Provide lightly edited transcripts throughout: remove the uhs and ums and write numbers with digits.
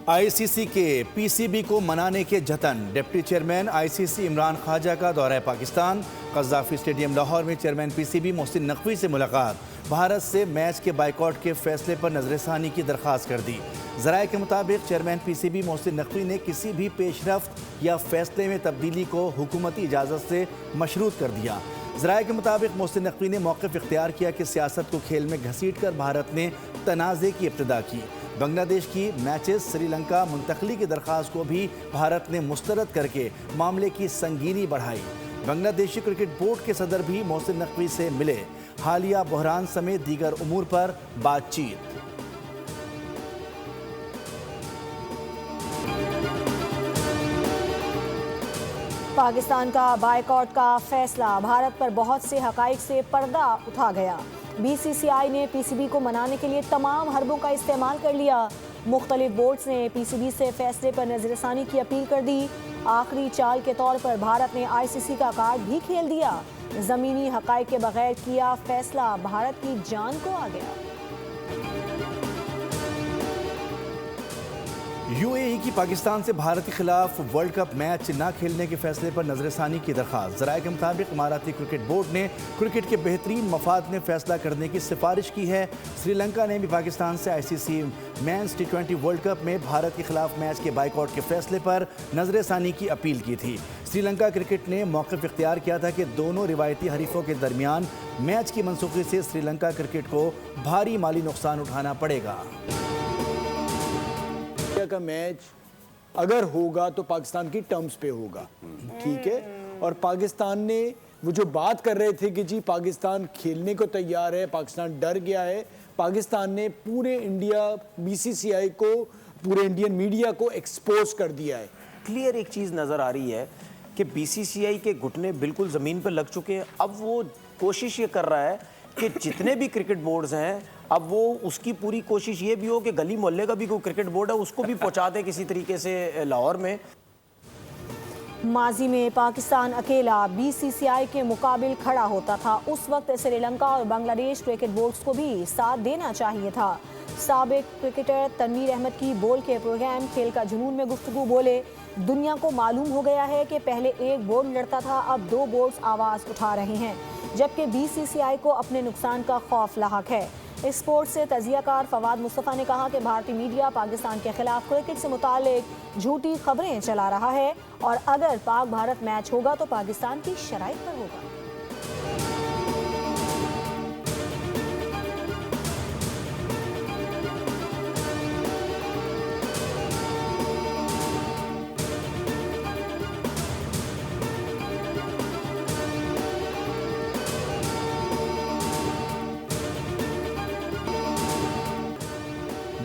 ICC के PCB को मनाने के जतन। Deputy chairman ICC Imran Khawaja का दौरा पाकिस्तान। कज़ाफ़ी स्टेडियम लाहौर में चेयरमैन पीसीबी मोहसिन नकवी से मुलाकात। भारत से मैच के बाइकआउट के फैसले पर नजरसानी की दरख्वास्त कर दी। ज़राए के मुताबिक चेयरमैन पीसीबी मोहसिन नकवी ने किसी भी पेशरफ्त या फैसले में तब्दीली को हुकूमती इजाज़त से मशरूत कर दिया। ज़राए के मुताबिक मोहसिन नकवी ने मौक़िफ़ इख्तियार किया कि सियासत को खेल में घसीट कर भारत ने तनाज़े की इब्तिदा की। बांग्लादेश की मैचेस श्रीलंका मुंतकली की दरख्वास्त को भी भारत ने मुस्तरद करके मामले की संगीनी बढ़ाई। बांग्लादेशी क्रिकेट बोर्ड के सदर भी मोहसिन नकवी से मिले। हालिया बहरान समेत दीगर उमूर पर बातचीत। पाकिस्तान का बायकॉट का फैसला, भारत पर बहुत से हकाइक से पर्दा उठा गया। बीसीसीआई ने पीसीबी को मनाने के लिए तमाम हरबों का इस्तेमाल कर लिया। मुख्तलिफ बोर्ड्स ने पीसीबी से फैसले पर नजरसानी की अपील कर दी। आखिरी चाल के तौर पर भारत ने आईसीसी का कार्ड भी खेल दिया। ज़मीनी हकाइक के बगैर किया फैसला भारत की जान को आ गया। यूएई की पाकिस्तान से भारत के खिलाफ वर्ल्ड कप मैच न खेलने के फैसले पर नजरसानी की दरख्वास्त। ज़राए के मुताबिक इमाराती क्रिकेट बोर्ड ने क्रिकेट के बेहतरीन मफाद में फैसला करने की सिफारिश की है। श्रीलंका ने भी पाकिस्तान से ICC men's T20 world cup में भारत के खिलाफ मैच के बाइकआउट के फैसले पर नजरसानी की अपील की थी। श्रीलंका क्रिकेट ने मौक़िफ़ इख्तियार किया था कि दोनों रिवायती हरीफों के दरमियान मैच की मनसूखी से श्रीलंका क्रिकेट को भारी माली नुकसान उठाना पड़ेगा। का मैच अगर होगा तो पाकिस्तान की टर्म्स पे होगा, ठीक है। और पाकिस्तान ने वो जो बात कर रहे थे कि जी पाकिस्तान खेलने को तैयार है, पाकिस्तान डर गया है, पाकिस्तान ने पूरे इंडिया बीसीसीआई को, पूरे इंडियन मीडिया को एक्सपोज कर दिया है। क्लियर एक चीज़ नज़र आ रही है कि बीसीसीआई के घुटने बिल्कुल ज़मीन पर लग चुके हैं। अब वो कोशिश ये कर रहा है कि जितने भी क्रिकेट बोर्ड्स हैं, अब वो उसकी पूरी कोशिश ये भी हो कि गली मोहल्ले का भी कोई क्रिकेट बोर्ड है उसको भी पहुंचा दे किसी तरीके से लाहौर में। माजी में पाकिस्तान अकेला बीसीसीआई के मुकाबिल खड़ा होता था। उस वक्त श्रीलंका और बांग्लादेश क्रिकेट बोर्ड्स को भी साथ देना चाहिए था। साबिक क्रिकेटर तनवीर अहमद की बोल के प्रोग्राम खेल का जुनून में गुफ्तगू बोले, दुनिया को मालूम हो गया है कि पहले एक बोर्ड लड़ता था, अब दो बोर्ड्स आवाज़ उठा रहे हैं, जबकि बीसीसीआई को अपने नुकसान का खौफ लाहक है। स्पोर्ट्स से तजियाकार फवाद मुस्तफ़ा ने कहा कि भारतीय मीडिया पाकिस्तान के खिलाफ क्रिकेट से मुतालिक झूठी खबरें चला रहा है और अगर पाक भारत मैच होगा तो पाकिस्तान की शराइत पर होगा।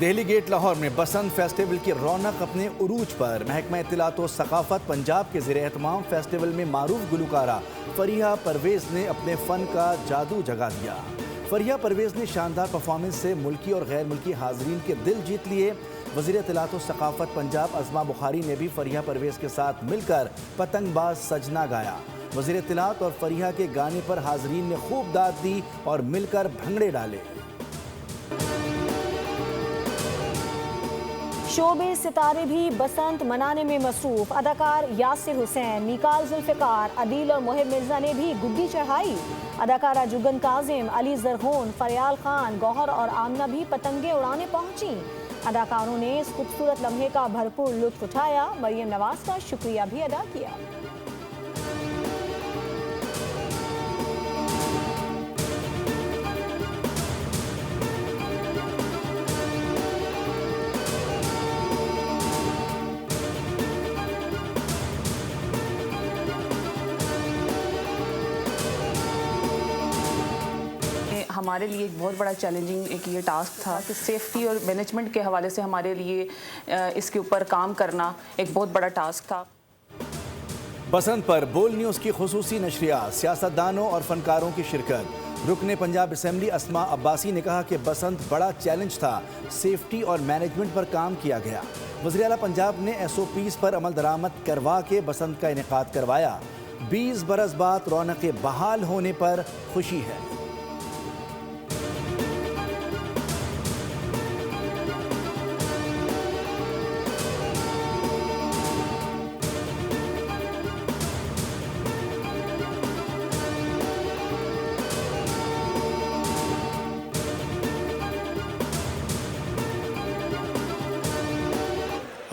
दिल्ली गेट लाहौर में बसंत फेस्टिवल की रौनक अपने उरूज पर। महकमा इत्तलात व सकाफत पंजाब के ज़ेर एहतमाम फेस्टिवल में मारूफ गुलकारा फरीहा परवेज़ ने अपने फ़न का जादू जगा दिया। फरीहा परवेज़ ने शानदार परफॉर्मेंस से मुल्की और गैर मुल्की हाज़रीन के दिल जीत लिए। वज़ीर इत्तलात व सकाफत पंजाब अज़मा बुखारी ने भी फरीहा परवेज़ के साथ मिलकर पतंगबाज सजना गाया। वज़ीर इत्तलात और फरीहा के गाने पर हाज़रीन ने खूब दाद दी और मिलकर भंगड़े डाले। शोबे सितारे भी बसंत मनाने में मसरूफ। अदाकार यासिर हुसैन, निकाल जुल्फ़िकार, अदील और मोहिब मिर्जा ने भी गुड्डी चढ़ाई। अदाकारा जुगन काजिम, अली ज़रहोन, फरियाल खान, गौहर और आमना भी पतंगे उड़ाने पहुंची। अदाकारों ने इस खूबसूरत लम्हे का भरपूर लुत्फ उठाया। मरियम नवाज का शुक्रिया भी अदा किया। हमारे लिए एक बहुत बड़ा चैलेंजिंग एक ये टास्क था कि सेफ्टी और मैनेजमेंट के हवाले से हमारे लिए इसके ऊपर काम करना एक बहुत बड़ा टास्क था। बसंत पर बोल न्यूज़ की खुसूसी नशरियात, सियासतदानों और फनकारों की शिरकत। रुकने पंजाब असम्बली अस्मा अब्बासी ने कहा कि बसंत बड़ा चैलेंज था, सेफ्टी और मैनेजमेंट पर काम किया गया। वज़ीर आला पंजाब ने SOPs पर अमल दरामद करवा के बसंत का इनेकाद करवाया। 20 बरस बाद रौनकें बहाल होने पर खुशी है।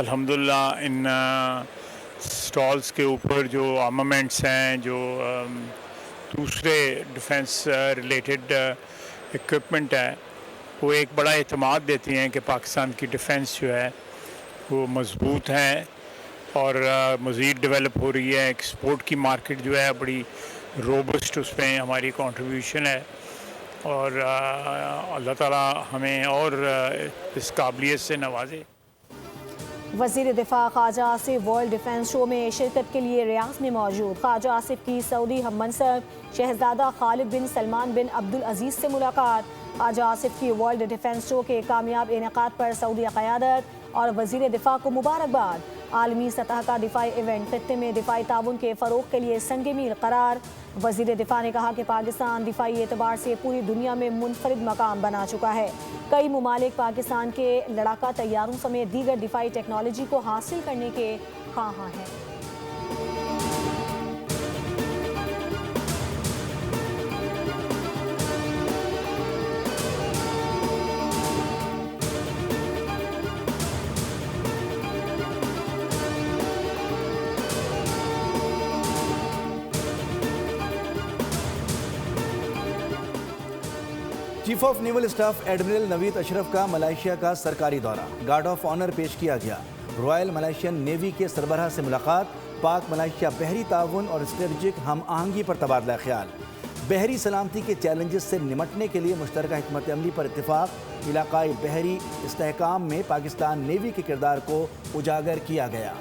अल्हम्दुलिल्लाह इन स्टॉल्स के ऊपर जो आर्मामेंट्स हैं, जो दूसरे डिफेंस रिलेटेड इक्विपमेंट है, वो एक बड़ा एतमाद देती हैं कि पाकिस्तान की डिफेंस जो है वो मज़बूत है और मज़ीद डेवलप हो रही है। एक्सपोर्ट की मार्केट जो है बड़ी रोबस्ट, उसमें हमारी कंट्रीब्यूशन है और अल्लाह ताला हमें और इस काबिलियत से नवाजे। वज़ीर दिफा Khawaja Asif world defence show में शिरकत के लिए रियाद में मौजूद। ख्वाजा आसिफ की सऊदी हम मनसब शहजादा खालिद बिन सलमान बिन अब्दुल अजीज़ से मुलाकात। ख्वाजा आसिफ की वर्ल्ड डिफेंस शो के कामयाब इनेकाद पर सऊदी क़यादत और वज़ीर दिफा को मुबारकबाद। आलमी सतह का दिफाई इवेंट खित्ते में दिफाई ताउन के फ़रोग़ के लिए संग मील करार। वज़ीर दिफा ने कहा कि पाकिस्तान दिफाई एतबार से पूरी दुनिया में मुनफरिद मकाम बना चुका है। कई ममालिक पाकिस्तान के लड़ाका तैयारों समेत दीगर दिफाई टेक्नोलॉजी को हासिल करने के ख्वाहां हैं। Chief of naval staff admiral Naveed Ashraf का मलेशिया का सरकारी दौरा, गार्ड ऑफ ऑनर पेश किया गया। रॉयल मलेशियन नेवी के सरबराह से मुलाकात, पाक मलेशिया बहरी ताउन और स्ट्रेटजिक हम आहंगी पर तबादला ख्याल। बहरी सलामती के चैलेंजेस से निमटने के लिए मुश्तरका हिकमत अमली पर इत्तेफाक। इलाकाई बहरी इस्तेहकाम में पाकिस्तान नेवी के किरदार को उजागर किया गया।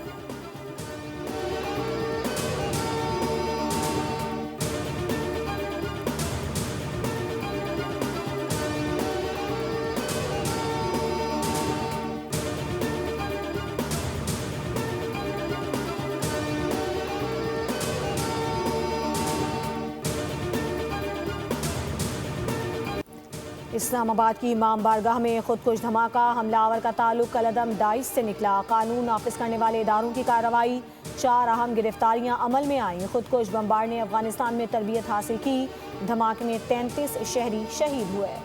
इस्लामाबाद की इमाम बारगाह में खुदकुश धमाका, हमलावर का ताल्लुक कलदम डाइस से निकला। कानून नाफिज करने वाले इदारों की कार्रवाई, 4 अहम गिरफ्तारियां अमल में आईं। खुदकुश बमबार ने अफगानिस्तान में तरबियत हासिल की। धमाके में 33 शहरी शहीद हुए।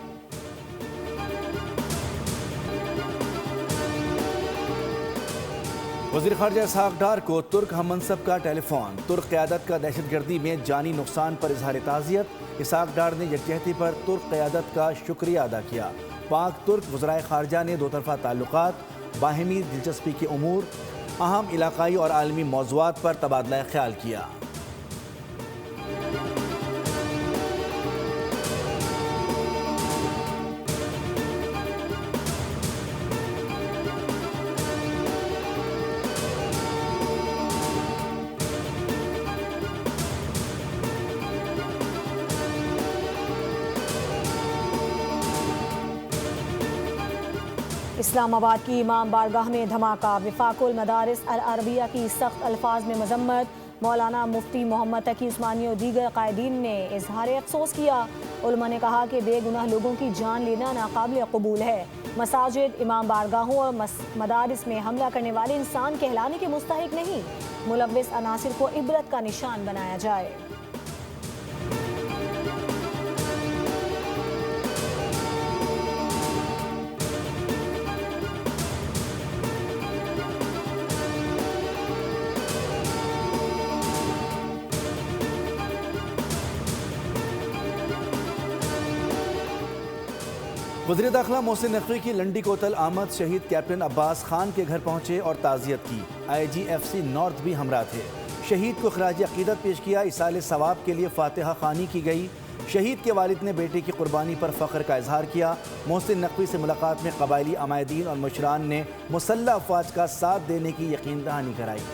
वज़ीर ख़ारजा इसहाक़ डार को तुर्क हम मनसब का टेलीफोन। तुर्क क़यादत का दहशतगर्दी में जानी नुकसान पर इजहार ताज़ियत। इसहाक़ डार ने यकजहती पर तुर्क क़यादत का शुक्रिया अदा किया। पाक तुर्क वज़राए ख़ारजा ने दोतरफ़ा ताल्लुक़ात, बाहिमी दिलचस्पी के उमूर, अहम इलाक़ाई और आलमी मौज़ूआत पर तबादला ख्याल किया। इस्लामाबाद की इमाम बारगाह में धमाका, विफाकुल मदारिस अल अरबिया की सख्त अल्फाज में मजम्मत। मौलाना मुफ्ती मोहम्मद तकी उस्मानी और दीगर कायदीन ने इजहार अफसोस किया। उलमा ने कहा कि बेगुनाह लोगों की जान लेना नाकाबिल कबूल है। मसाजिद, इमाम बारगाहों और मदारिस में हमला करने वाले इंसान कहलाने के मुस्तहिक नहीं। मुलव्विस अनासिर को इबरत का निशान बनाया जाए। वज़ीर दाखिला मोहसिन नकवी की लंडी कोतल आमद, शहीद कैप्टन अब्बास खान के घर पहुंचे और ताज़ियत की। IGFC नॉर्थ भी हमरा थे। शहीद को खराज अक़ीदत पेश किया। इसाले सवाब के लिए फातिहा खानी की गई। शहीद के वालिद ने बेटे की कुर्बानी पर फ़ख्र का इजहार किया। मोहसिन नकवी से मुलाकात में कबायली अमायदीन और मुशरान ने मुसल्लह अफवाज का साथ देने की यकीन दहानी कराई।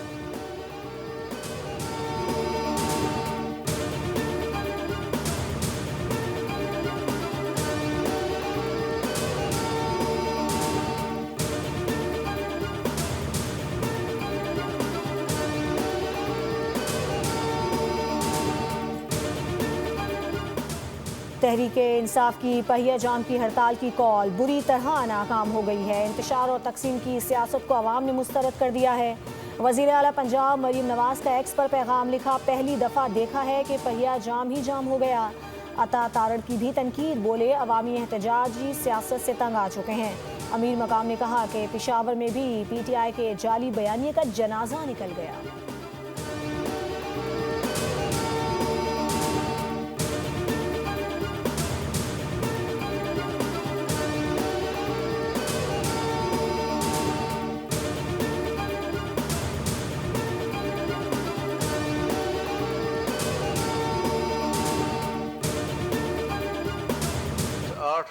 तहरीके इंसाफ की पहिया जाम की हड़ताल की कॉल बुरी तरह नाकाम हो गई है। इंतशार और तकसीम की सियासत को अवाम ने मुस्तरद कर दिया है। वज़ीर आला पंजाब मरीम नवाज का एक्स पर पैगाम लिखा, पहली दफ़ा देखा है कि पहिया जाम ही जाम हो गया। अता तारड़ की भी तनकीद, बोले अवामी एहतजाजी सियासत से तंग आ चुके हैं। अमीर मकाम ने कहा कि पेशावर में भी पीटीआई के जाली बयानिए का जनाजा निकल गया।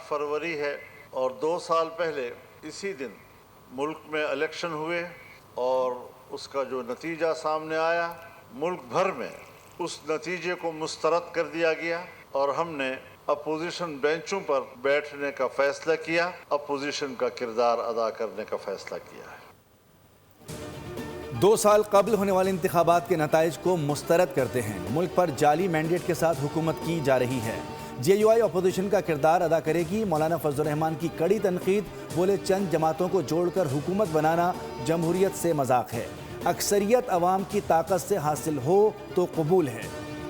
फरवरी है और 2 साल पहले इसी दिन मुल्क में इलेक्शन हुए और उसका जो नतीजा सामने आया, मुल्क भर में उस नतीजे को मुस्तरद कर दिया गया और हमने अपोजिशन बेंचों पर बैठने का फैसला किया, अपोजिशन का किरदार अदा करने का फैसला किया है। 2 साल कबल होने वाले इंतखाबात के नताइज को मुस्तरद करते हैं। मुल्क पर जाली मैंडेट के साथ हुकूमत की जा रही है। JUI अपोजिशन का किरदार अदा करेगी। मौलाना फजल रहमान की कड़ी तनकीद, बोले चंद जमातों को जोड़कर हुकूमत बनाना जमहूरियत से मजाक है। अक्सरियत अवाम की ताकत से हासिल हो तो कबूल है।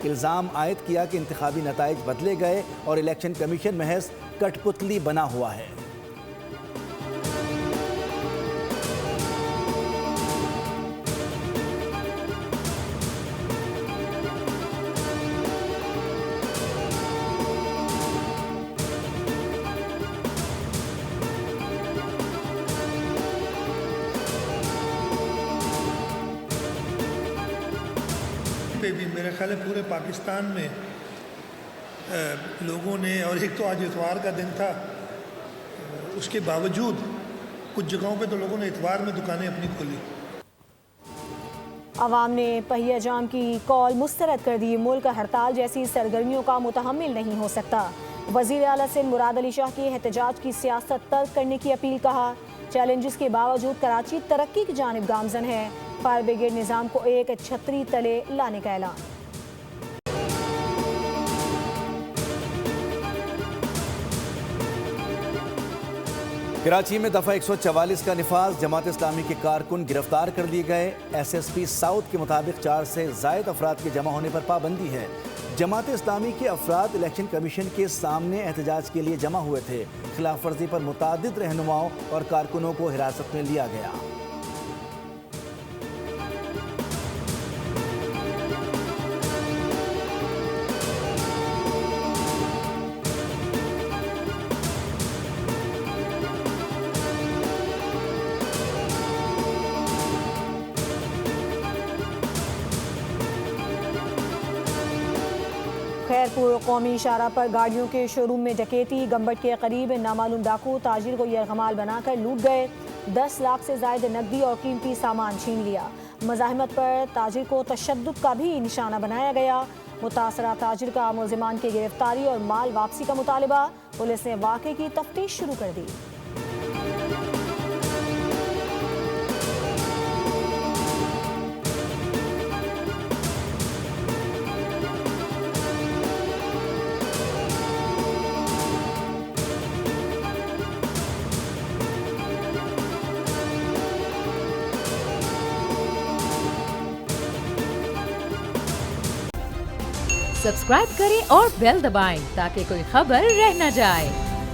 इल्ज़ाम आयद किया कि इंतखाबी नताइज बदले गए और इलेक्शन कमीशन महज कठपुतली बना हुआ है। पे भी मेरे ख्याल है पूरे पाकिस्तान में लोगों ने, और एक तो आज इतवार का दिन था, उसके बावजूद कुछ जगहों पे तो लोगों ने इतवार में दुकानें अपनी खोली। अवाम ने पहिया जाम की कॉल मुस्तरद कर दी। मुल्क हड़ताल जैसी सरगर्मियों का मुतहम्मिल नहीं हो सकता। वज़ीर आला सिंध मुराद अली शाह की एहतजाज की सियासत तर्क करने की अपील। कहा चैलेंजेस के बावजूद कराची तरक्की की जानिब गामजन है। फायर ब्रिगेड निज़ाम को एक छतरी तले लाने का ऐलान। कराची में दफ़ा 144 का निफाज, जमात इस्लामी के कारकुन गिरफ्तार कर लिए गए। SSP साउथ के मुताबिक 4 से ज़ायद अफराद के जमा होने पर पाबंदी है। जमात इस्लामी के अफराद इलेक्शन कमीशन के सामने एहतजाज के लिए जमा हुए थे। खिलाफ वर्जी पर मुतादिद रहनुमाओं और कारकुनों को हिरासत में लिया गया। खैरपुर कौमी इशारा पर गाड़ियों के शोरूम में डकैती। गंबट के करीब नामालूम डाकू ताजिर को यरगमाल बनाकर लूट गए। 10 लाख से ज्यादा नकदी और कीमती सामान छीन लिया। मज़ाहमत पर ताजिर को तशद्दुद का भी निशाना बनाया गया। मुतासरा ताजिर का मुलजिमान की गिरफ्तारी और माल वापसी का मुतालिबा। पुलिस ने वाक़े की तफ्तीश शुरू कर दी। सब्सक्राइब करें और बेल दबाएं ताकि कोई खबर रह न जाए।